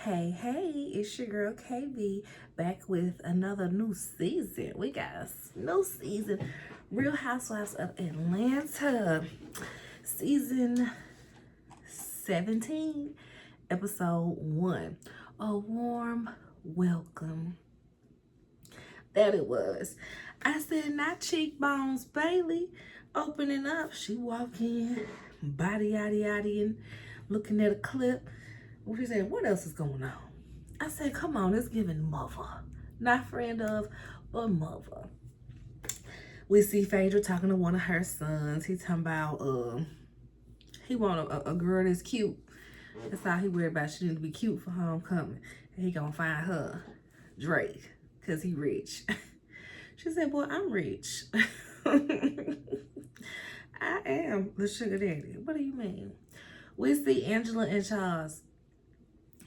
Hey, it's your girl KB back with another new season. We got a new season, Real Housewives of Atlanta, season 17, episode 1. A warm welcome. That it was. I said, not cheekbones, Bailey. Opening up, she walked in, body and looking at a clip. She said, what else is going on? I said, come on, it's giving mother. Not friend of, but mother. We see Phaedra talking to one of her sons. He's talking about, he want a girl that's cute. That's all he worried about. She need to be cute for homecoming. And he gonna find her, Drake, because he rich. She said, boy, I'm rich. I am the sugar daddy. What do you mean? We see Angela and Charles.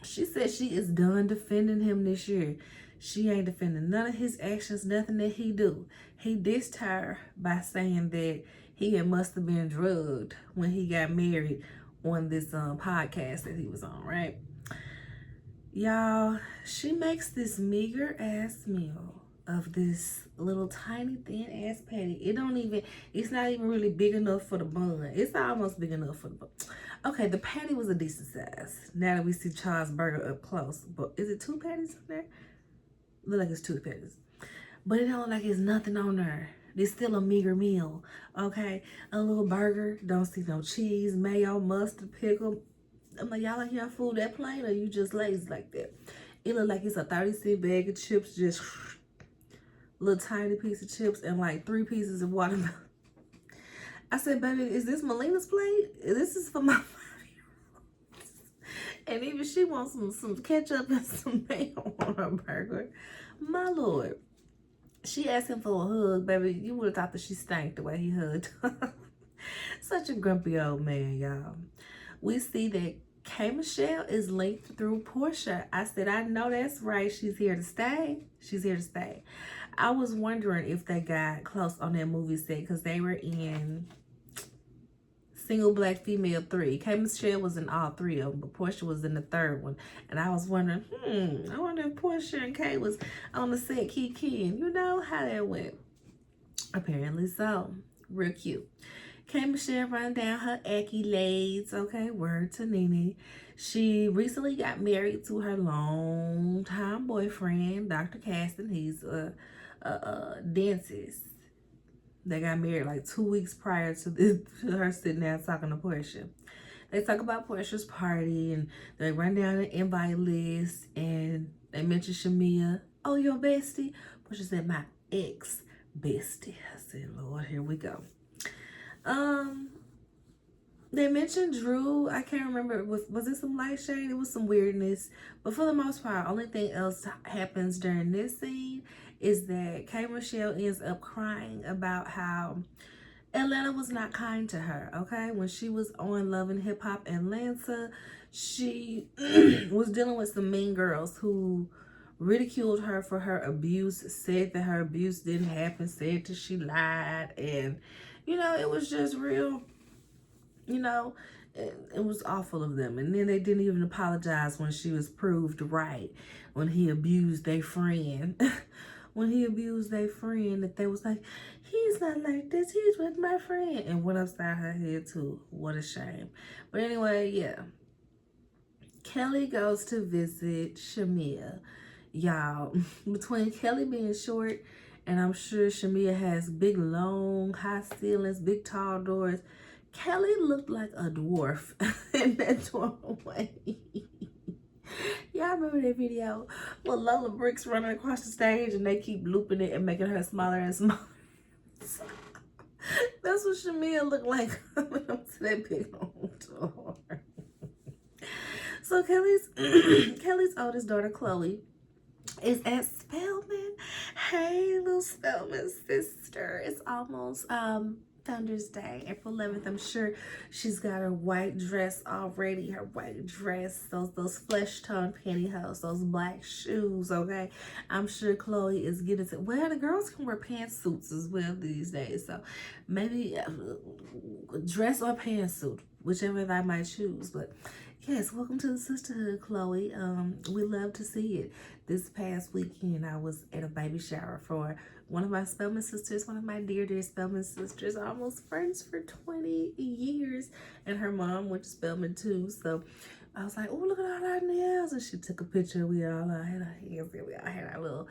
She said she is done defending him this year. She ain't defending none of his actions, nothing that he do. He dissed her by saying that he must have been drugged when he got married on this podcast that he was on, right? Y'all, she makes this meager ass meal of this little tiny thin ass patty. It's not even really big enough for the bun. It's almost big enough for the bun. Okay, the patty was a decent size. Now that we see Charles' burger up close. But is it 2 patties in there? Look like it's 2 patties. But it don't look like it's nothing on there. It's still a meager meal. Okay, a little burger. Don't see no cheese, mayo, mustard, pickle. I'm like, y'all like your food that plain or you just lazy like that? It look like it's a 30-cent bag of chips, just little tiny piece of chips and like 3 pieces of watermelon. I said, baby, is this Melina's plate? This is for my 5-year-old. And even she wants some ketchup and some mayo on her burger. My Lord. She asked him for a hug, baby. You would have thought that she stank the way he hugged. Such a grumpy old man, y'all. We see that K. Michelle is linked through Portia. I said, I know that's right. She's here to stay. She's here to stay. I was wondering if they got close on that movie set because they were in Single Black Female 3. K. Michelle was in all 3 of them, but Portia was in the 3rd one. And I was wondering, I wonder if Portia and Kay was on the set kicking. You know how that went. Apparently so. Real cute. K. Michelle run down her accolades, okay? Word to Nene. She recently got married to her long-time boyfriend, Dr. Caston. He's a dentist. They got married like 2 weeks prior to her sitting there talking to Portia. They talk about Portia's party and they run down the invite list and they mention Shamia. Oh, your bestie? Portia said, my ex-bestie. I said, Lord, here we go. They mentioned Drew. I can't remember. Was it some light shade? It was some weirdness. But for the most part, only thing else happens during this scene is that K. Michelle ends up crying about how Atlanta was not kind to her, okay? When she was on Love and Hip Hop Atlanta, she was dealing with some mean girls who ridiculed her for her abuse, said that her abuse didn't happen, said that she lied, and, you know, it was just real, you know, it was awful of them. And then they didn't even apologize when she was proved right, when he abused their friend. When he abused their friend, that they was like, he's not like this, he's with my friend. And went upside her head too. What a shame. But anyway, yeah. Kelly goes to visit Shamia. Y'all, between Kelly being short, and I'm sure Shamia has big, long, high ceilings, big, tall doors, Kelly looked like a dwarf in that doorway. Y'all remember that video with Lola Briggs running across the stage and they keep looping it and making her smaller and smaller? That's what Shamia looked like coming up to that big old door. So Kelly's oldest daughter, Chloe, is at Spelman. Hey, little Spelman sister. It's almost Founders Day, April 11th. I'm sure she's got her white dress already, her white dress, those flesh tone pantyhose, those black shoes, okay? I'm sure Chloe is getting to, well, the girls can wear pantsuits as well these days, so maybe dress or pantsuit, whichever I might choose. But Yes, welcome to the sisterhood, Chloe. We love to see it. This past weekend, I was at a baby shower for one of my Spelman sisters, one of my dear Spelman sisters, almost friends for 20 years, and her mom went to Spelman too. So I was like, "Oh, look at all our nails!" And she took a picture. We all had our hands there. We all had our little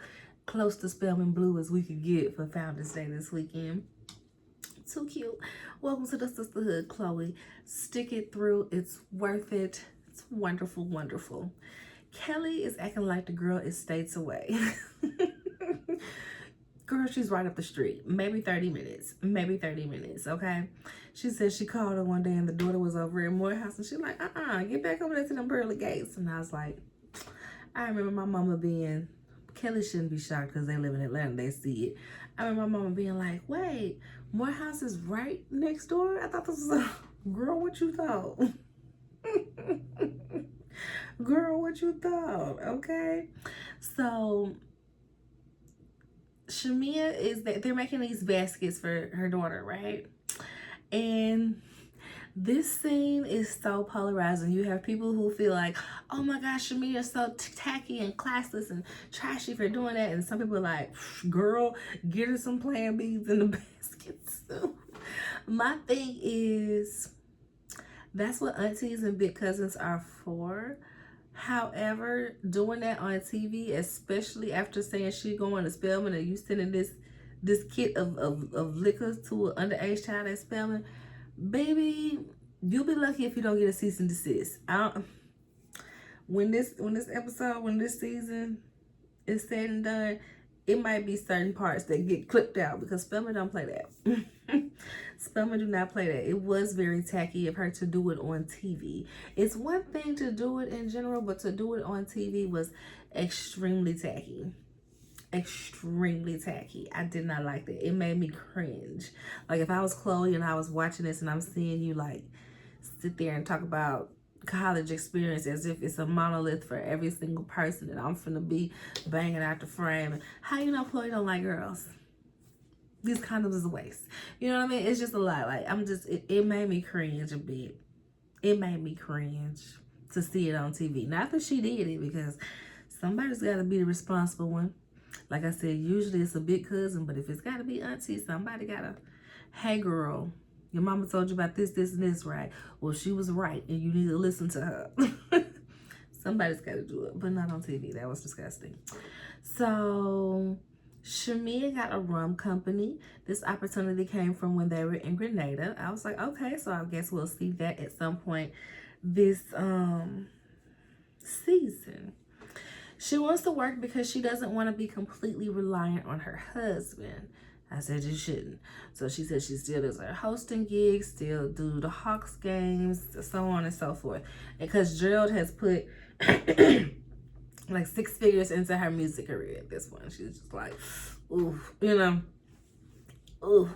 close to Spelman blue as we could get for Founders Day this weekend. Too cute. Welcome to the sisterhood, Chloe. Stick it through. It's worth it. It's wonderful, wonderful. Kelly is acting like the girl is states away. Girl, she's right up the street. Maybe 30 minutes. Maybe 30 minutes, okay? She said she called her one day and the daughter was over in Morehouse and she's like, get back over there to them pearly gates. And I was like, I remember my mama being, Kelly shouldn't be shocked because they live in Atlanta. They see it. I remember my mama being like, wait, Morehouse is right next door? I thought this was a... Girl, what you thought? Girl, what you thought? Okay. So, Shamia is that they're making these baskets for her daughter, right? And this scene is so polarizing. You have people who feel like, oh my gosh, Shamia is so tacky and classless and trashy for doing that. And some people are like, girl, get her some Plan Bs in the baskets. My thing is, that's what aunties and big cousins are for. However, doing that on TV, especially after saying she going to Spelman and you sending this kit of liquor to an underage child at Spelman, baby, you'll be lucky if you don't get a cease and desist. When this season is said and done, it might be certain parts that get clipped out because Spelman don't play that. Spelman do not play that. It was very tacky of her to do it on TV. It's one thing to do it in general, but to do it on TV was extremely tacky. Extremely tacky. I did not like that. It made me cringe. Like if I was Chloe and I was watching this and I'm seeing you like sit there and talk about college experience as if it's a monolith for every single person and I'm finna be banging out the frame. How you know Chloe don't like girls? These condoms is a waste. You know what I mean? It's just a lot. Like it made me cringe a bit. It made me cringe to see it on TV. Not that she did it, because somebody's got to be the responsible one. Like I said, usually it's a big cousin, but if it's got to be auntie, somebody got to, hey girl, your mama told you about this, this, and this, right? Well, she was right, and you need to listen to her. Somebody's got to do it, but not on TV. That was disgusting. So Shamia got a rum company. This opportunity came from when they were in Grenada. I was like, okay, so I guess we'll see that at some point this season. She wants to work because she doesn't want to be completely reliant on her husband. I said you shouldn't. So she said she still does her hosting gigs, still do the Hawks games, so on and so forth. And because Gerald has put like 6 figures into her music career at this point. She's just like, ooh, you know, ooh.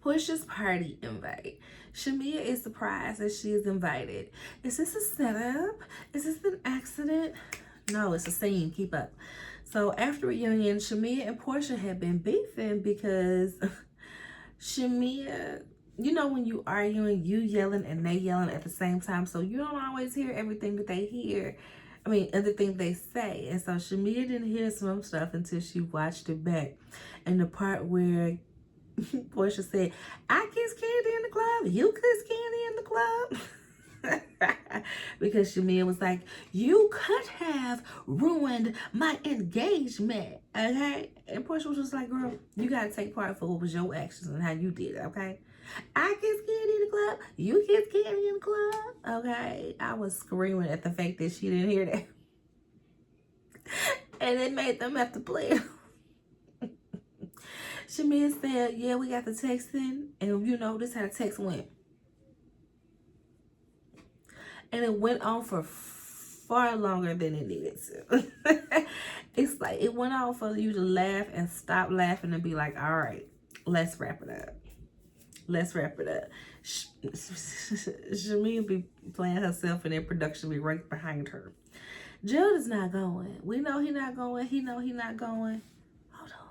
Portia's party invite. Shamia is surprised that she is invited. Is this a setup? Is this an accident? No, it's a scene. Keep up. So after reunion, Shamia and Portia had been beefing because Shamia, you know, when you arguing, you yelling and they yelling at the same time. So you don't always hear everything that they hear. I mean, everything they say. And so Shamia didn't hear some stuff until she watched it back. And the part where Portia said, I kiss Candy in the club, you kiss Candy in the club. Because Shamia was like, you could have ruined my engagement, okay? And Portia was just like, girl, you gotta take part for what was your actions and how you did it, okay? I kiss Candy in the club, you kiss Candy in the club, okay? I was screaming at the fact that she didn't hear that. And it made them have to play it. Shamia said, yeah, we got the text in, and you know, this how the text went. And it went on for far longer than it needed to. It's like, it went on for you to laugh and stop laughing and be like, all right, let's wrap it up. Let's wrap it up. Shamia be playing herself and their production be right behind her. Gerald is not going. We know he not going. He know he not going. Hold on.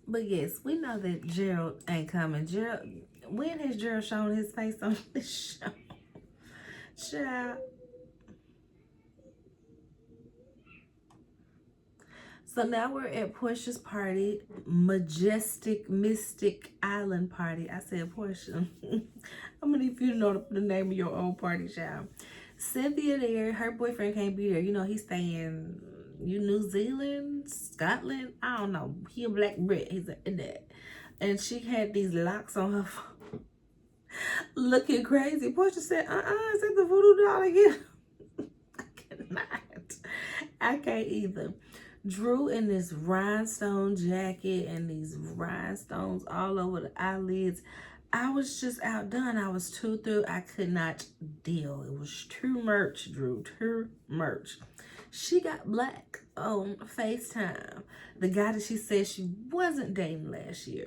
But yes, we know that Gerald ain't coming. Gerald, When has Gerald shown his face on this show? Child. So now we're at Portia's party, Majestic Mystic Island party. I said Portia. I'm gonna need you to know the name of your own party, child. Cynthia there, her boyfriend can't be there. You know, he's staying New Zealand, Scotland. I don't know. He a black Brit. He's in that. And she had these locks on her phone. Looking crazy. Portia said, is that the voodoo doll again? I cannot. I can't either. Drew in this rhinestone jacket and these rhinestones all over the eyelids. I was just outdone. I was too through. I could not deal. It was too much, Drew. Too much. She got black on FaceTime. The guy that she said she wasn't dating last year.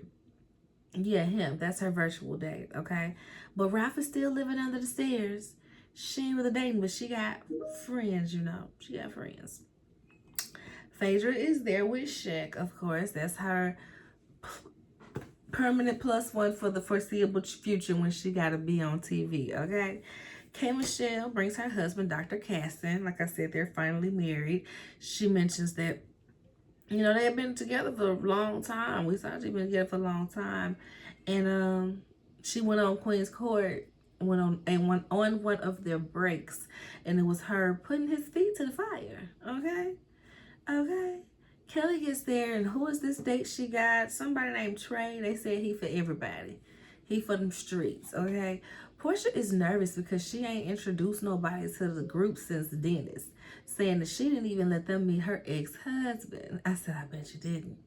Yeah, him. That's her virtual date, okay? But Ralph is still living under the stairs. She ain't really dating, but she got friends, you know. She got friends. Phaedra is there with Shaq, of course. That's her permanent +1 for the foreseeable future when she got to be on TV, okay? K. Michelle brings her husband, Dr. Casson. Like I said, they're finally married. She mentions that, you know, they have been together for a long time. We saw they've been together for a long time. And she went on Queen's Court, went on one of their breaks. And it was her putting his feet to the fire, okay? Okay. Kelly gets there, and who is this date she got? Somebody named Trey. They said he for everybody. He for them streets, okay? Portia is nervous because she ain't introduced nobody to the group since Dennis, saying that she didn't even let them meet her ex-husband. I said, I bet you didn't.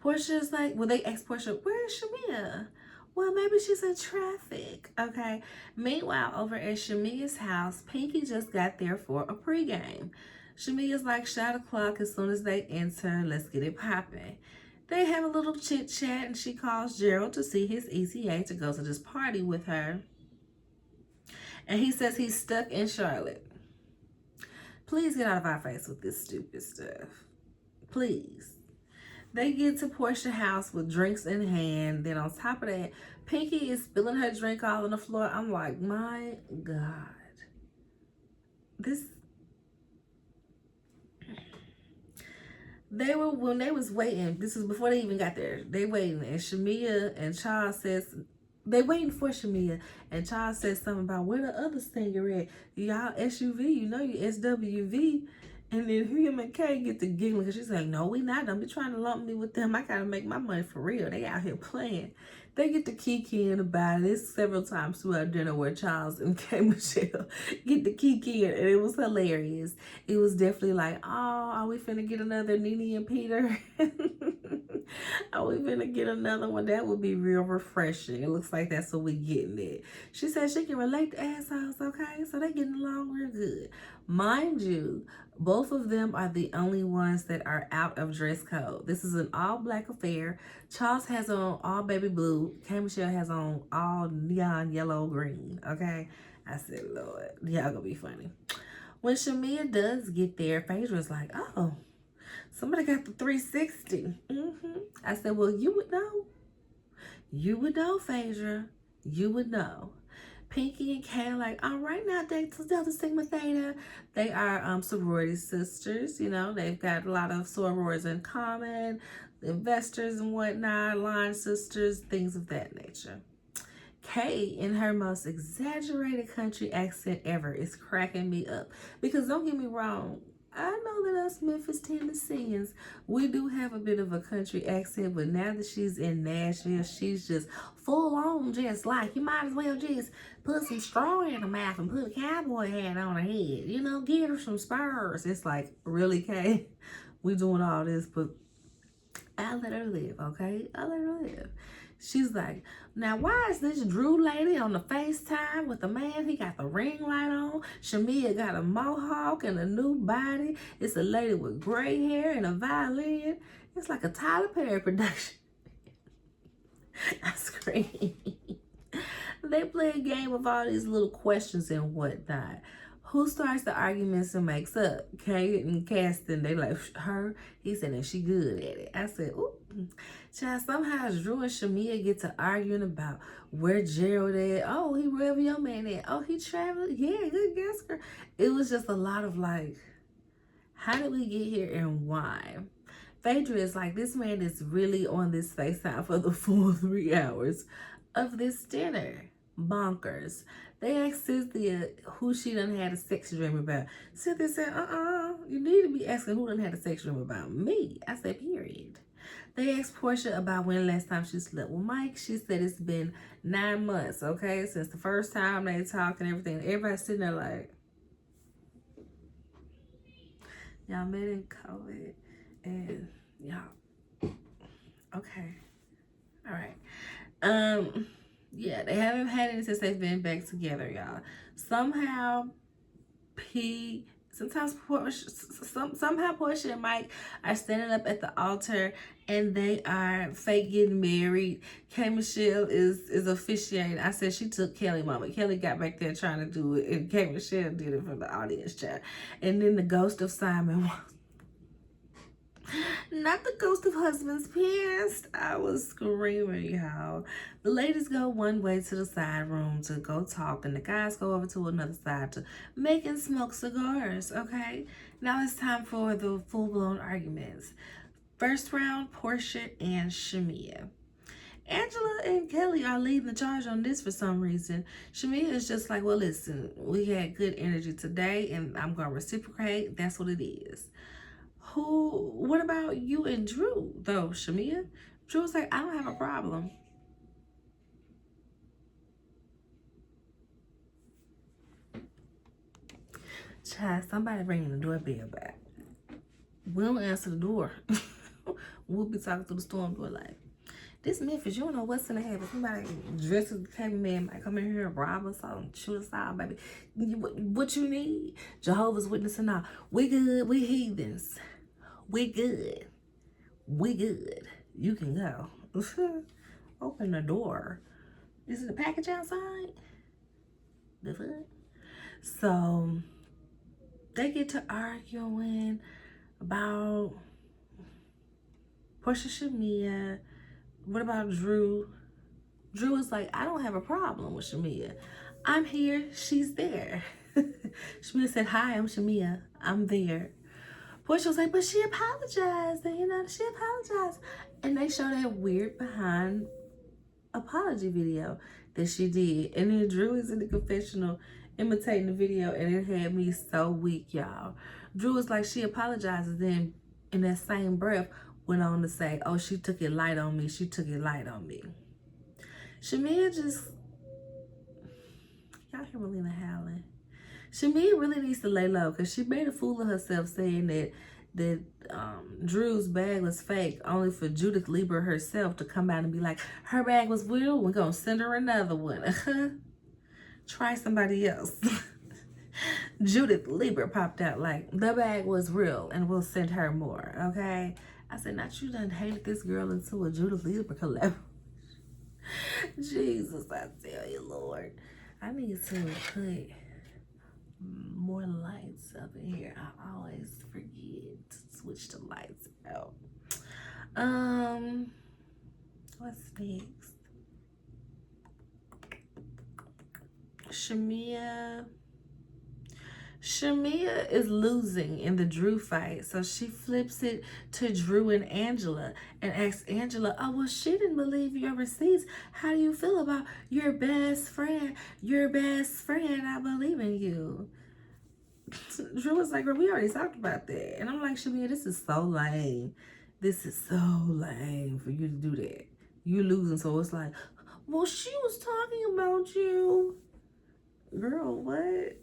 Portia's like, well, they asked Portia, where is Shamia? Well, maybe she's in traffic, okay? Meanwhile, over at Shamia's house, Pinky just got there for a pregame. Shamia's like, shot o'clock as soon as they enter. Let's get it popping. They have a little chit chat, and she calls Gerald to see his ETA to go to this party with her. And he says he's stuck in Charlotte. Please get out of our face with this stupid stuff. Please. They get to Portia's house with drinks in hand. Then on top of that, Pinky is spilling her drink all on the floor. I'm like, my God. When they was waiting, this was before they even got there, they waiting, and Shamia and Charles says, they waiting for Shamia, and Charles says something about where the other singer at. Y'all SUV, you know you SWV. And then him and Kay get to giggling because she's like, no, we not. Don't be trying to lump me with them. I got to make my money for real. They out here playing. They get to kikiing about it. It's several times throughout dinner where Charles and K. Michelle get to kikiing, and it was hilarious. It was definitely like, oh, are we finna get another Nene and Peter? Are we finna get another one? That would be real refreshing. It looks like that's what we getting at. She said she can relate to assholes, okay? So they getting along real good. Mind you, both of them are the only ones that are out of dress code. This is an all-black affair. Charles has on all baby blue. K. Michelle has on all neon yellow green, okay? I said, Lord, y'all gonna be funny. When Shamia does get there, Phaedra's like, oh, somebody got the 360. I said, well, you would know. You would know, Phaedra. You would know. Pinky and Kay are like, all right now, Delta Sigma Theta. They are sorority sisters. You know, they've got a lot of sorors in common, investors and whatnot, line sisters, things of that nature. Kay, in her most exaggerated country accent ever, is cracking me up. Because don't get me wrong, I know that us Memphis Tennesseans, we do have a bit of a country accent, but now that she's in Nashville, she's just full on, just like, you might as well just put some straw in her mouth and put a cowboy hat on her head, you know, get her some spurs. It's like, really, Kay? We doing all this, but I let her live, okay? I let her live. She's like, now why is this Drew lady on the FaceTime with the man? He got the ring light on. Shamia got a mohawk and a new body. It's a lady with gray hair and a violin. It's like a Tyler Perry production. I scream. They play a game of all these little questions and whatnot. Who starts the arguments and makes up? Kate and Caston, they like, her? He said, and she good at it. I said, ooh. Child, somehow Drew and Shamia get to arguing about where Gerald at. Oh, he wherever your man at. Oh, he traveling. Yeah, good guess, girl. It was just a lot of like, how did we get here and why? Phaedra is like, this man is really on this FaceTime for the full 3 hours of this dinner. Bonkers. They asked Cynthia who she done had a sex dream about. Cynthia said, you need to be asking who done had a sex dream about me. I said, period. They asked Portia about when last time she slept with Mike. She said it's been 9 months, okay, since the first time they talked and everything. Everybody's sitting there like, y'all met in COVID and y'all, okay, all right. Yeah, they haven't had any since they've been back together, y'all. Somehow somehow Portia and Mike are standing up at the altar and they are fake getting married. K. Michelle is officiating. I said she took Kelly mama. Kelly got back there trying to do it, and K. Michelle did it for the audience chat. And then the ghost of Simon, not the ghost of husband's past. I was screaming, y'all. The ladies go one way to the side room to go talk, and the guys go over to another side to make and smoke cigars, okay? Now it's time for the full-blown arguments. First round, Portia and Shamia. Angela and Kelly are leading the charge on this for some reason. Shamia is just like, well, listen, we had good energy today, and I'm going to reciprocate. That's what it is. What about you and Drew, though, Shamia? Drew was like, I don't have a problem. Child, somebody ringing the doorbell back. We don't answer the door. We'll be talking through the storm door like, this Memphis, you don't know what's gonna happen. Somebody dressed as a caveman might come in here and rob us or shoot us out, baby. What you need? Jehovah's Witness and all. We good, we heathens. We good. We good. You can go. Open the door. Is it a package outside? The fuck? So they get to arguing about Portia, Shamia. What about Drew? Drew is like, I don't have a problem with Shamia. I'm here. She's there. Shamia said, hi, I'm Shamia. I'm there. Portia was like, but she apologized, and she apologized. And they show that weird behind apology video that she did. And then Drew is in the confessional imitating the video, and it had me so weak, y'all. Drew was like, she apologizes, then in that same breath went on to say, oh, she took it light on me. She took it light on me. Shamia just, y'all hear Melina howling. Shamia really needs to lay low because she made a fool of herself saying that Drew's bag was fake, only for Judith Lieber herself to come out and be like, her bag was real, we're going to send her another one. Try somebody else. Judith Lieber popped out like, the bag was real and we'll send her more, okay? I said, not you done hated this girl into a Judith Lieber collab. Jesus, I tell you, Lord. I need to put more lights up in here. I always forget to switch the lights out. What's next? Shamia is losing in the Drew fight, so she flips it to Drew and Angela and asks Angela, oh, well, she didn't believe your receipts. How do you feel about your best friend? Your best friend, I believe in you. Drew was like, girl, we already talked about that. And I'm like, Shamia, this is so lame. This is so lame for you to do that. You losing, so it's like, well, she was talking about you. Girl, what?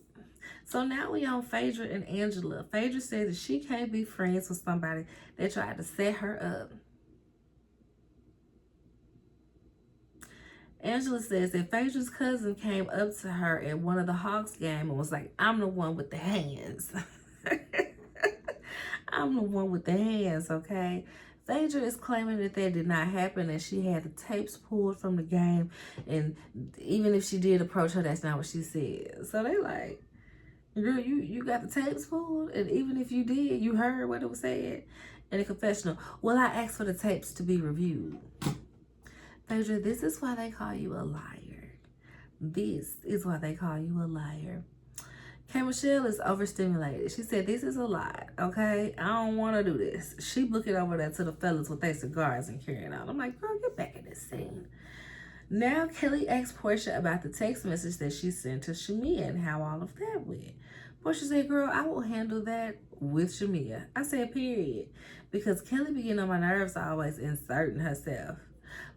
So now we on Phaedra and Angela. Phaedra says that she can't be friends with somebody that tried to set her up. Angela says that Phaedra's cousin came up to her at one of the Hawks game and was like, I'm the one with the hands. I'm the one with the hands, okay? Phaedra is claiming that did not happen and she had the tapes pulled from the game. And even if she did approach her, that's not what she said. So they like, girl, you got the tapes pulled? And even if you did, you heard what it was said in the confessional. Well, I asked for the tapes to be reviewed. Phaedra, this is why they call you a liar. This is why they call you a liar. K. Michelle is overstimulated. She said, this is a lot, okay? I don't want to do this. She looking over there to the fellas with their cigars and carrying on. I'm like, girl, get back in this scene. Now, Kelly asked Portia about the text message that she sent to Shamia and how all of that went. Portia said, girl, I will handle that with Shamia. I said, period. Because Kelly be getting on my nerves always inserting herself.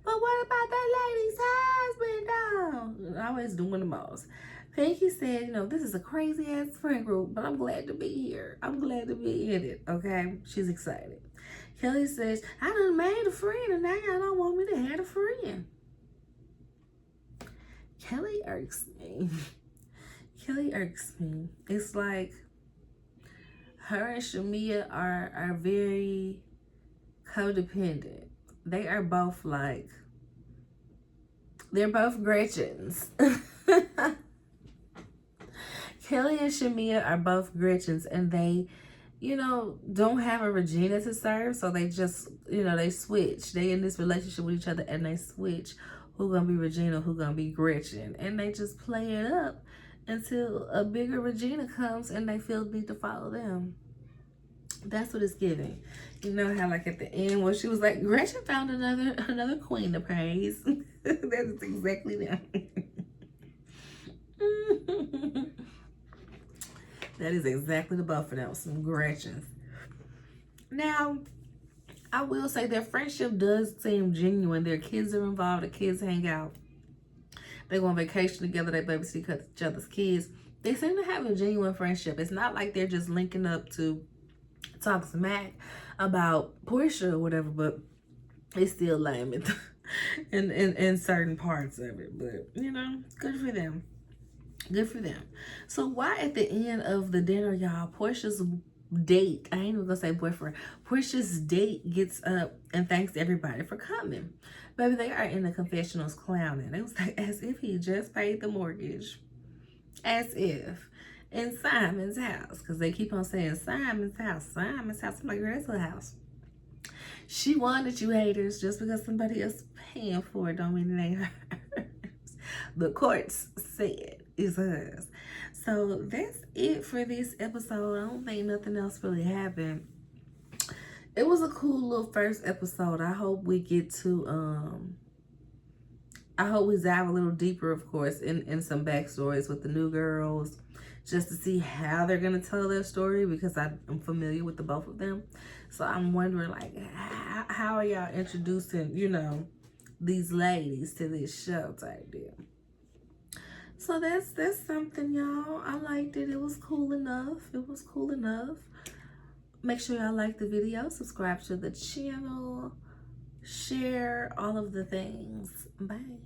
But what about that lady's husband, though? Always doing the most. Pinky said, you know, this is a crazy ass friend group, but I'm glad to be here. I'm glad to be in it, okay? She's excited. Kelly says, I done made a friend and now y'all don't want me to have a friend. Kelly irks me. Kelly irks me. It's like her and Shamia are very codependent. They are both like, they're both Gretchens. Kelly and Shamia are both Gretchens, and they, you know, don't have a Regina to serve, so they just, you know, they switch. They in this relationship with each other, and they switch who gonna be Regina, who gonna be Gretchen, and they just play it up until a bigger Regina comes and they feel the need to follow them. That's what it's giving. You know how like at the end when she was like, Gretchen found another queen to praise. That is exactly them. That is exactly the both of them, some Gretchens. Now, I will say their friendship does seem genuine. Their kids are involved. The kids hang out. They go on vacation together. They babysit each other's kids. They seem to have a genuine friendship. It's not like they're just linking up to talk smack about Portia or whatever, but it's still lame in certain parts of it. But, you know, good for them. Good for them. So why at the end of the dinner, y'all, Portia's date, I ain't even gonna say boyfriend, Portia's date gets up and thanks everybody for coming. Baby, they are in the confessionals clowning. It was like as if he just paid the mortgage. As if. In Simon's house. Because they keep on saying Simon's house, Simon's house. I'm like, girl, it's her house. She wanted you haters. Just because somebody else paying for it don't mean it ain't hers. The courts said it's hers. So that's it for this episode. I don't think nothing else really happened. It was a cool little first episode. I hope we get to I hope we dive a little deeper, of course, in some backstories with the new girls, just to see how they're gonna tell their story, because I'm familiar with the both of them. So I'm wondering, like, how are y'all introducing, you know, these ladies to this show type deal. So that's something, y'all. I liked it. It was cool enough. It was cool enough. Make sure y'all like the video, subscribe to the channel, share all of the things. Bye.